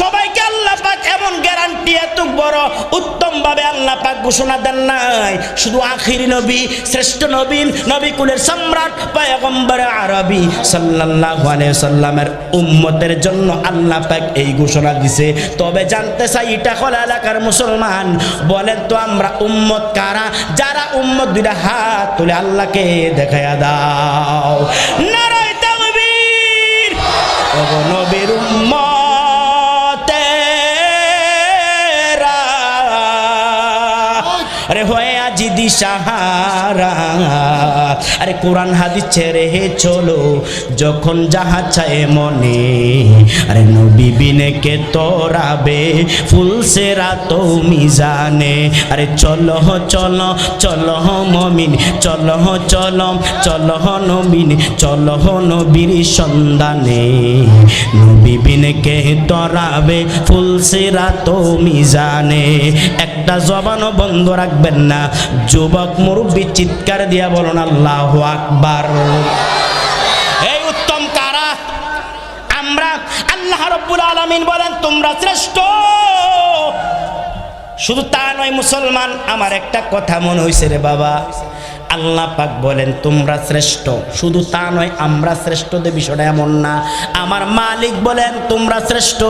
সবাইকে আল্লাহ পাক এমন গ্যারান্টি এত বড় উত্তম ভাবে আল্লাহ পাক ঘোষণা দেন নাই। শুধু আখিরি নবী, শ্রেষ্ঠ নবী, নবী কুলের সম্রাট পয়গম্বর আরবি সাল্লাল্লাহু আলাইহি সাল্লামের উম্মতের জন্য আল্লাহ পাক এই ঘোষণা দিছে। তবে জানতে চাই এটা হল এলাকার মুসলমান, বলেন তো আমরা উম্মত কারা? যারা উম্মত দুইটা হাত তুলে আল্লাহকে দেখায়া দাও। নারায়ে তাকবীর। ওগো নবীর উম্মত, আরে হয়ে আজি দিশাহারা, আরে কোরআন হাদিস ছেড়ে হে চলো যখন যাহা চায় মনে, আরে নবী বিনে কে তোরাবে ফুলসেরা তো মিজানে। আরে চলো চলো চলো মমিন, চলো চলো চলো নবীন, চলো নবীর সন্ধানে, নবী বিনে কে তোরাবে ফুলসেরা তো মিজানে। একটা জবানও বন্ধ রাখবেন না। যুবক মুরব্বী চিৎকার দিয়া বলুন আল্লাহু আকবার। এই উত্তম কারা? আমরা। আল্লাহ রাব্বুল আলামিন বলেন তোমরা শ্রেষ্ঠ। শুধু তা নয় মুসলমান, আমার একটা কথা মনে হইছে রে বাবা। আল্লাহ পাক বলেন তোমরা শ্রেষ্ঠ, শুধু তা নয় আমরা শ্রেষ্ঠদের বিষয়টা এমন না। আমার মালিক বলেন তোমরা শ্রেষ্ঠ।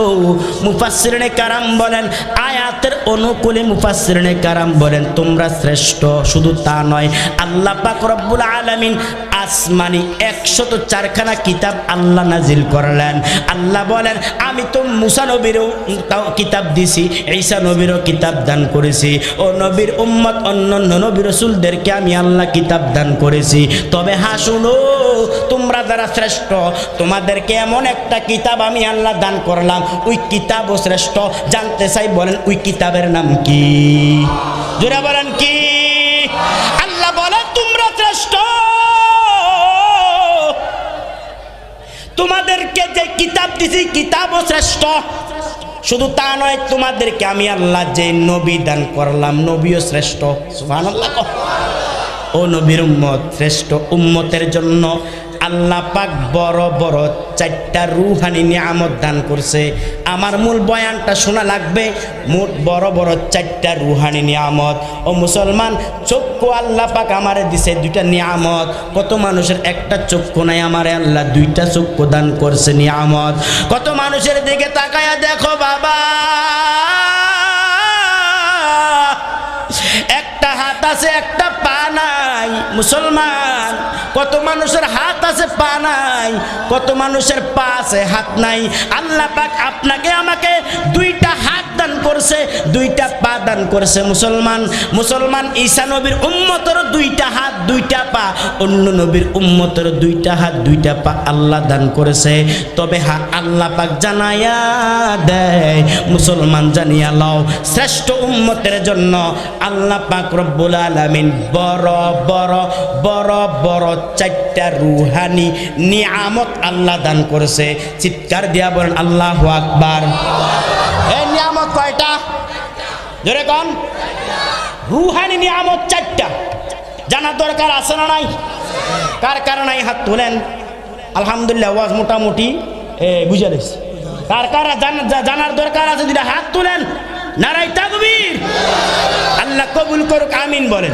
মুফাসসিরিনে কেরাম বলেন আয়াতের অনুকূলে, মুফাসসিরিনে কেরাম বলেন তোমরা শ্রেষ্ঠ। শুধু তা নয়, আল্লাহ পাক রব্বুল আলামিন আসমানি 104 খানা কিতাব আল্লাহ নাজিল করলেন। আল্লাহ বলেন আমি তো মুসা নবীরও কিতাব দিছি, ঈসা নবীরও কিতাব দান করেছি, ও নবীর উম্মত অন্যান্য নবী রাসূলদেরকে আমি আল্লাহ কিতাব দান করেছি। তবে হ্যাঁ শুনো, তোমরা যারা শ্রেষ্ঠ, তোমাদেরকে এমন একটা কিতাব আমি আল্লাহ দান করলাম, ওই কিতাবও শ্রেষ্ঠ। জানতে চাই বলেন ওই কিতাবের নাম কি? জোরে বলেন কি? আল্লাহ বলেন তোমরা শ্রেষ্ঠ। তোমাদেরকে যে কিতাব দিছি কিতাবও শ্রেষ্ঠ। শুধু তা নয়, তোমাদেরকে আমি আল্লাহ যে নবী দান করলাম নবীও শ্রেষ্ঠ। সুবহানাল্লাহ। ও নবীর উম্মত শ্রেষ্ঠ। উম্মতের জন্য আল্লাহ পাক বড় বড় 4টা রূহানি নিয়ামত দান করছে। আমার মূল বয়ানটা শোনা লাগবে। মোট বড় বড় 4টা রূহানি নিয়ামত। ও মুসলমান, চক্ষু আল্লাহ পাক আমারে দিছে 2টা নিয়ামত। কত মানুষের একটা চক্ষু নাই, আমারে আল্লাহ 2টা চক্ষু দান করছে নিয়ামত। কত মানুষের দিকে তাকায়া দেখো বাবা, একটা হাত আছে একটা পা নাই। মুসলমান, কত মানুষের হাত আছে পা নাই, কত মানুষের পা আছে হাত নাই। আল্লাহ পাক আপনাকে আমাকে 2টা হাত দান করছে, 2টা পা দান করছে মুসলমান ঈসা নবীর উম্মতের 2টা হাত 2টা পা, অন্য নবীর উম্মতের 2টা হাত 2টা পা আল্লাহ দান করেছে। তবে হ্যাঁ, আল্লাহ পাক জানায়া দেয়, মুসলমান জানিয়া লও, শ্রেষ্ঠ উম্মতের জন্য আল্লাহ পাক রব্বুল আলামিন বড় বড় বড় বড় 4টা রুহানি নিয়ামত আল্লাহ দান করেছে। চিৎকার দিয়া বলেন আল্লাহু আকবার। এই নিয়ামত কয়টা? জোরে কোন? রুহানি নিয়ামত 4টা। জানার দরকার আছে না নাই? কার কার নাই হাত তোলেন। আলহামদুলিল্লাহ, ওয়াজ মোটামুটি বুঝে গেছি। কার কার জানার দরকার আছে 2টা হাত তোলেন। নারায়ে তাকবীর। আল্লাহ কবুল করুক, আমিন বলেন।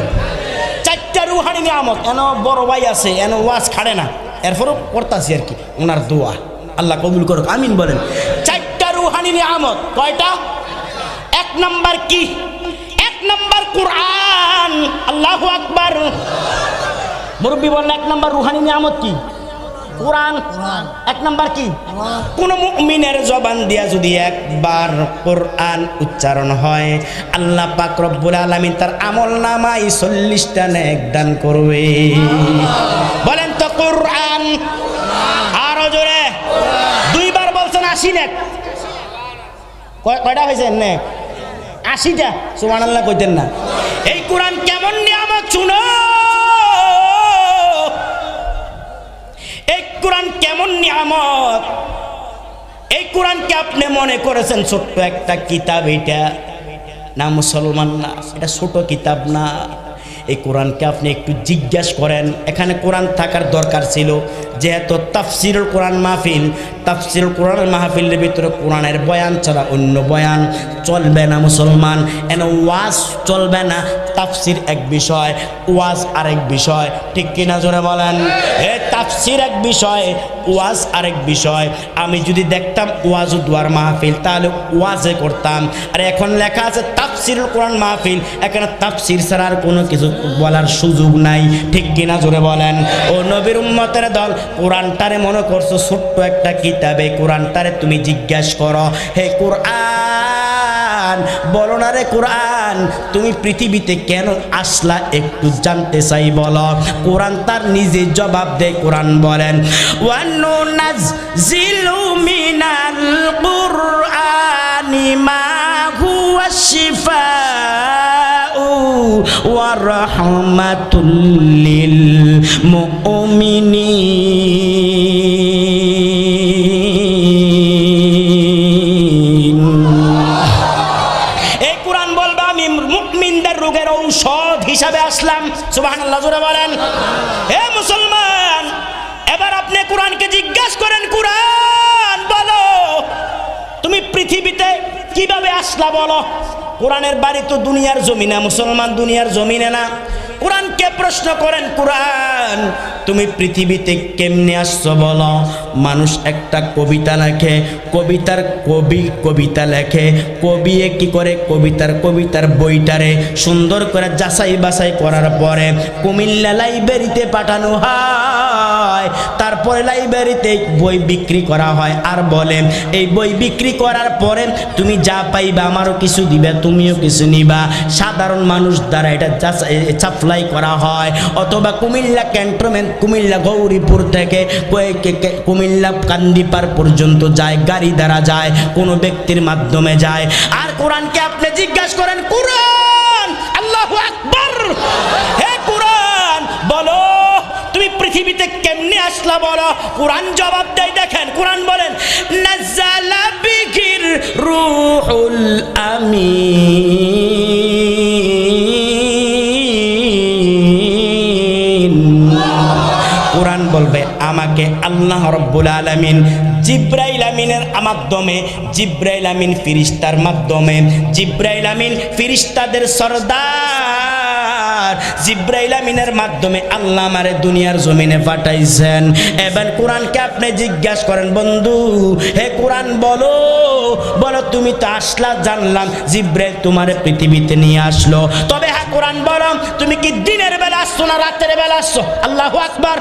4টা রুহানি নিয়ামত। এন বড় ভাই আছে, এন ওয়াজ খাড়ে না, এরপরও করতাছি আর কি, ওনার দোয়া। আল্লাহ কবুল করুক, আমিন বলেন। 4টা রুহানি নিয়ামত কয়টা? 1 নাম্বার কি? 1 নাম্বার কুরআন। আল্লাহু আকবার। মুরব্বি বলেন 1 নাম্বার রুহানি নিয়ামত কি? কুরআন। 1 নাম্বার কি? কোন মুমিনের জবান দিয়া যদি একবার কুরআন উচ্চারণ হয়, আল্লাহ পাক রব্বুল আলামিন তার আমলনামায় 40টা নেক দান করবে। বলেন তো কুরআন। আরো জোরে। 2বার বলছেন 80 নেক। কয়টা হয়েছে নেক? 80টা। সুবহানাল্লাহ কইতেন না। এই কুরআন কেমন নিয়ামত শুনো। এই কোরআন কেমন নিয়ামত। এই কোরআনকে আপনি মনে করেছেন ছোট্ট একটা কিতাব, এটা না মুসলমান না, এটা ছোট কিতাব না। এই কোরআনকে আপনি একটু জিজ্ঞাসা করেন। এখানে কোরআন থাকার দরকার ছিল, যেহেতু তাফসিরুল কোরআন মাহফিল, তাফসিরুল কোরআনের মাহফিলের ভিতরে কোরআনের বয়ান ছাড়া অন্য বয়ান চলবে না মুসলমান। এন ওয়াজ চলবে না। তাফসির এক বিষয়, ওয়াজ আরেক বিষয়, ঠিক কিনা জোরে বলেন। তাফসির এক বিষয়, ওয়াজ আরেক বিষয়। আমি যদি দেখতাম ওয়াজ দুয়ার মাহফিল, তাহলে ওয়াজে করতাম। আর এখন লেখা আছে তাফসিরুল কোরআন মাহফিল, এখানে তাফসির ছাড়া আর কোনো কিছু বলার সুযোগ নাই, ঠিক কিনা জোরে বলেন। ও নবীর উম্মতের দল, কোরআনটারে মনে করছো ছোট্ট একটা কিতাবে, কোরআনটারে তুমি জিজ্ঞাসা করো, হে কোরআন, বলো না রে কোরআন, তুমি পৃথিবীতে কেন আসলা, একটু জানতে চাই বলো। কোরআন তার নিজে জবাব দেয়। কোরআন বলেন, ওয়ানুনাজ্জিলু মিনাল কুরআনি মা হুয়া শিফাউ ওয়া রাহমাতুল লিল মুমিনিন। এই কোরআন বলবে আমি মুমিনদের রোগের ঔষধ হিসাবে আসলাম। সুবহানাল্লাহ জোরে বলেন। হে মুসলমান, এবার আপনি কোরআনকে জিজ্ঞাসা করেন, কোরআন বলো তুমি পৃথিবীতে কিভাবে আসলা বলো। কোরআনের বাড়ি তো দুনিয়ার জমিনে, মুসলমান দুনিয়ার জমিনে না। কোরআনকে প্রশ্ন করেন, কোরআন তুমি পৃথিবীতে কেমনে আসছো বলো। মানুষ একটা কবিতা লেখে, কবিতার কবি কবিতা লেখে, কবি কি করে কবিতার বইটারে সুন্দর করে যাচাই বাছাই করার পরে কুমিল্লা লাইব্রেরিতে পাঠানো হয়। তারপরে লাইব্রেরিতে বই বিক্রি করা হয়, আর বলে এই বই বিক্রি করার পরে তুমি যা পাইবা আমারও কিছু দিবে, তুমিও কিছু নিবা। সাধারণ মানুষ দ্বারা এটা সাপ্লাই করা হয়, অথবা কুমিল্লা ক্যান্টনমেন্ট, কুমিল্লা গৌরীপুর থেকে কুমিল্লা কান্দিপার পর্যন্ত যায়, গাড়ি দ্বারা যায়, কোনো ব্যক্তির মাধ্যমে যায়। আর কোরআনকে আপনি জিজ্ঞাসা করেন, কোরআন আল্লাহু আকবার, হে কোরআন বলো তুমি পৃথিবীতে কেমনে আসলা বলো। কোরআন জবাব দেয়, দেখেন কোরআন বলেন, নাযালা বিহির রূহুল আমিন। কোরআন বলবে আমাকে আল্লাহ রাব্বুল আলামিন জিব্রাইল আমিনের মাধ্যমে, জিব্রাইল আমিন ফেরেশতার মাধ্যমে, জিব্রাইল আমিন ফেরেশতাদের সরদার, জিব্রাইল আমিনের মাধ্যমে আল্লাহ আমারে দুনিয়ার জমিনে পাঠাইছেন। এবার কোরআনকে আপনি জিজ্ঞাসা করেন, বন্ধু হে কোরআন বলো তুমি তো আসলা, জানলাম জিব্রাইল তোমারে পৃথিবীতে নিয়ে আসলো, তবে হ্যাঁ কোরআন বলো তুমি কি দিনের বেলা আসছো না রাতের বেলা আসছো। আল্লাহু আকবার।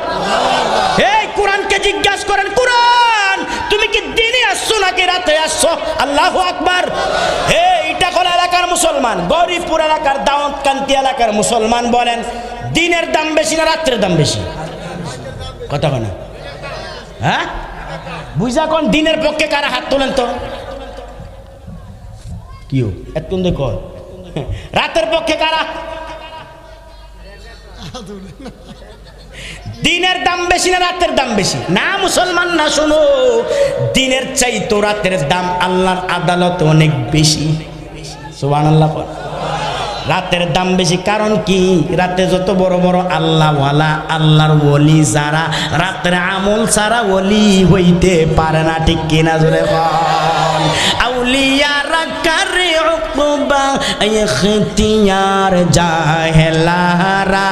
এই কোরআনকে জিজ্ঞাসা করেন, কোরআন তুমি কি দিনে আসছো নাকি কি রাতে আসছো? আল্লাহু আকবার। এইটা কোন এলাকার মুসলমান? গরিবপুর এলাকার, দাউদকান্দি এলাকার মুসলমান বলেন, দিনের দাম বেশি না রাত্রের দাম বেশি? কথা বলে হ্যাঁ বুঝা কোন দিনের পক্ষে কারা হাত তোলেন তো? কিও এতক্ষণ দেখো রাতের পক্ষে কারা? দিনের দাম বেশি না রাতের দাম বেশি? না মুসলমান না, শোনো, দিনের চাইতো রাতের দাম আল্লাহর আদালতে অনেক বেশি। সুবহানাল্লাহ। রাতের দাম বেশি কারণ কি? রাতে যত বড় বড় আল্লাহওয়ালা, আল্লাহর ওলি যারা, রাতের আমল ছাড়া ওলি হইতে পারে না। ঠিক কিনা জোরে বল? আউলিয়ারা কারে উকবা ইখতিয়ার জাহেলারা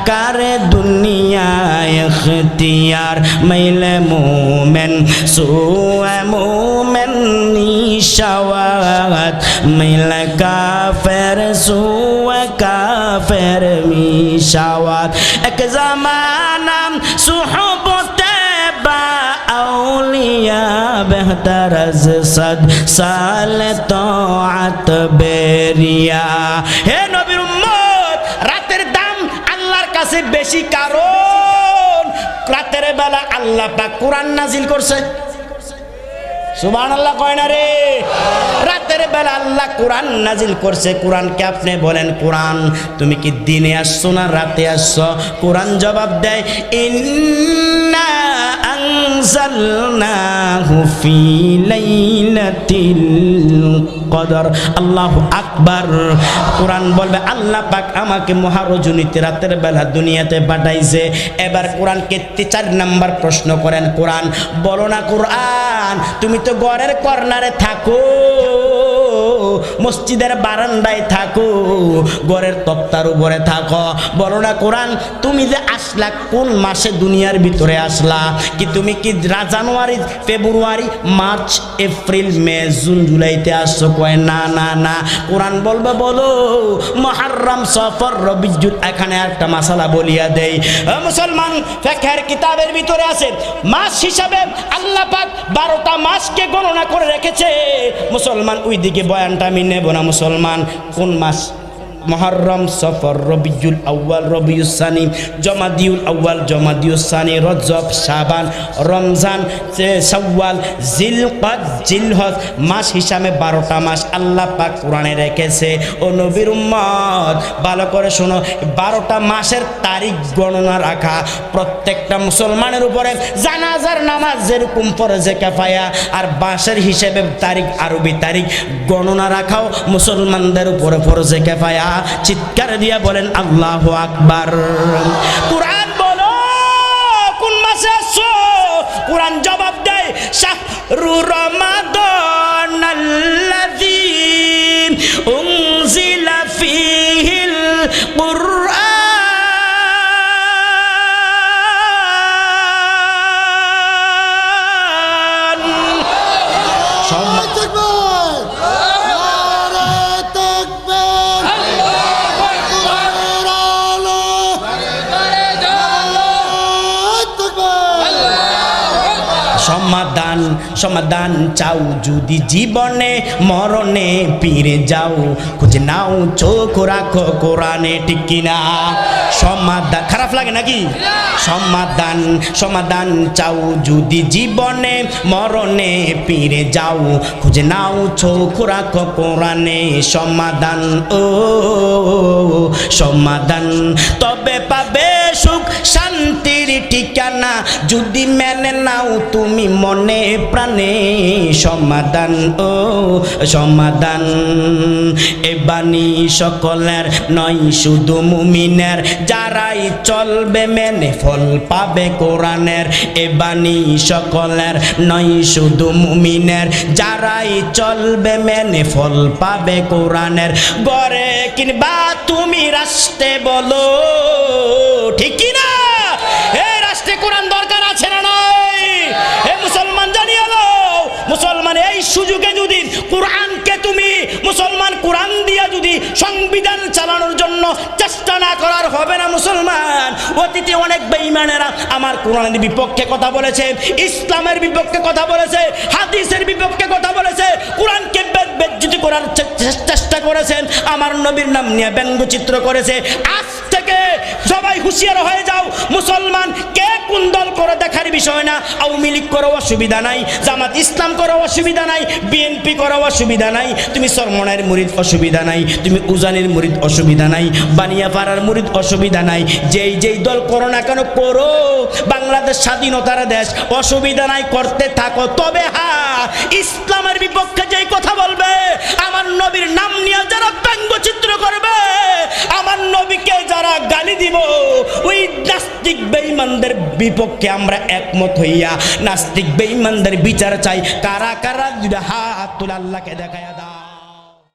কারে দুনিয়া ইখতিয়ার মাইলে মোমেন সুয়ে মোমেন নিশাওয়াত মাইলে কাফের সুয়ে কাফের মিশাওয়াত। এক জামানাম সুহবতে বা আউলিয়া বেহতর আজ সদ সাল তাআত বেরিয়া। হে নবীর উম্মত, রাতের দাম আল্লাহর কাছে বেশি কারণ রাতের বেলা আল্লাহ পাক কোরআন নাজিল করছে। সুবহানাল্লাহ কয় না রে? রাতের বেলা আল্লাহ কোরআন নাজিল করছে। কোরআনকে আপনি বলেন, কোরআন তুমি কি দিনে আসছো না রাতে আসছো? কোরআন জবাব দেয়, ইন্না আনজালনাহু ফি লাইলাতিল কদর। আল্লাহু আকবার। কোরআন বলবে আল্লাহ পাক আমাকে মহারজনীতে রাতের বেলা দুনিয়াতে পাঠাইছে। এবার কোরআনকে 4 নাম্বার প্রশ্ন করেন, কোরআন বলো না, কোরআন তুমি তো ঘরের কর্নারে থাকো, মসজিদের বারান্দায় থাকো, ঘরের তক্তার উপরে থাকো, বলো না কোরআন তুমি যে আসলা কোন মাসে দুনিয়ার ভিতরে আসলা? কি তুমি কি জানুয়ারি, ফেব্রুয়ারি, মার্চ, এপ্রিল, মে, জুন, জুলাইতে আসছো? কয় না না না। কোরআন বলবে বলো মুহররম, সফর, রবিউল। এখানে একটা মাসালা বলিয়া দেই, মুসলমান ফিকহের কিতাবের ভিতরে আছে মাস হিসাবে আল্লাহ পাক 12টা মাসকে গণনা করে রেখেছে। মুসলমান ওইদিকে বয়ানটা আমি নেব না। মুসলমান কোন মাস? মুহররম, সফর, রবিউল আউয়াল, রবিউল সানি, জমাদিউল আউয়াল, জমাদিউল সানি, রজব, শাবান, রমজান, শাওয়াল, জিলকদ, জিলহজ মাস হিসাবে 12টা মাস আল্লাহ পাক কোরআনে রেখেছে। ও নবীর উম্মত ভালো করে শোনো, 12টা মাসের তারিখ গণনা রাখা প্রত্যেকটা মুসলমানের উপরে জানাজার নামাজ যেরকম ফরজে কিফায়া, আর মাসের হিসেবে তারিখ, আরবি তারিখ গণনা রাখাও মুসলমানদের উপরে ফরজে কিফায়া। চিৎকার দিয়া বলেন আল্লাহু আকবার। কোরআন বলো কোন মাসে আসছো? কোরআন জবাব দেয় শাহরু রমাদানাল্লাযী উনজিলা ফীহিল কুরআন। সমাধান সমাধান চাও যদি জীবনে, মরণে ফিরে যাও, খুঁজে নাও চোখ রাখো কোরআনে। ঠিক কিনা? সমাধান খারাপ লাগে নাকি? সমাধান সমাধান চাও যদি জীবনে, মরণে ফিরে যাও, খুঁজে নাও চোখ রাখো কোরআনে। সমাধান ও সমাধান, তবে পাবে সুখ শান্তির ঠিকানা যদি মেনে নাও তুমি মনে প্রাণে। সমাধান ও সমাধান, এ বাণী সকলের নয় শুধু মুমিনের, যারাই চলবে মেনে ফল পাবে কোরআনের। এ বাণী সকলের নয় শুধু মুমিনের, যারাই চলবে মেনে ফল পাবে কোরআনের। গড়ে কিংবা তুমি রাষ্ট্রে বলো, ঠিক কিনা? এই রাষ্ট্রে কোরআন দরকার আছে না নাই? হে মুসলমান জানিয়ে লো, মুসলমান এই সুযোগে যদি কোরআনকে তুমি মুসলমান কোরআন দিয়া যদি সংবিধান চালানোর জন্য চেষ্টা না করার হবে না মুসলমান। অতীতে অনেক বেঈমানেরা আমার কোরআনের বিপক্ষে কথা বলেছে, ইসলামের বিপক্ষে কথা বলেছে, হাদিসের বিপক্ষে কথা বলেছে, কোরআনকে বেজ্জতি করার চেষ্টা করেছেন, আমার নবীর নাম নিয়ে ব্যঙ্গচিত্র করেছে। আজ থেকে সবাই হুঁশিয়ার হয়ে যাও মুসলমান, কে কোন দল করে দেখার বিষয় না। আওয়ামী লীগ করো অসুবিধা নাই, জামাত ইসলাম করো অসুবিধা নাই, বিএনপি করো অসুবিধা নাই, তুমি সরমনের মুরিদ অসুবিধা নাই, তুমি উজানির মুরিদ অসুবিধা নাই, বানিয়াপাড়ার মুরিদ অসুবিধা নাই, যেই যেই দল করো না কেন করো, বাংলাদেশ স্বাধীনতার দেশ, অসুবিধা নাই, করতে থাকো। তবে হ্যাঁ, ইসলামের বিপক্ষে যেই কথা বলবে, আমার নবীর নাম নিয়ে যারা ব্যঙ্গচিত্র করবে, আমার নবীকে যারা গালি দিব, ওই নাস্তিক বেঈমানদের বিপক্ষে আমরা একমত হইয়া নাস্তিক বেঈমানদের বিচার চাই। কারা কারা হাত তুলে আল্লাহকে দেখায়া দাও।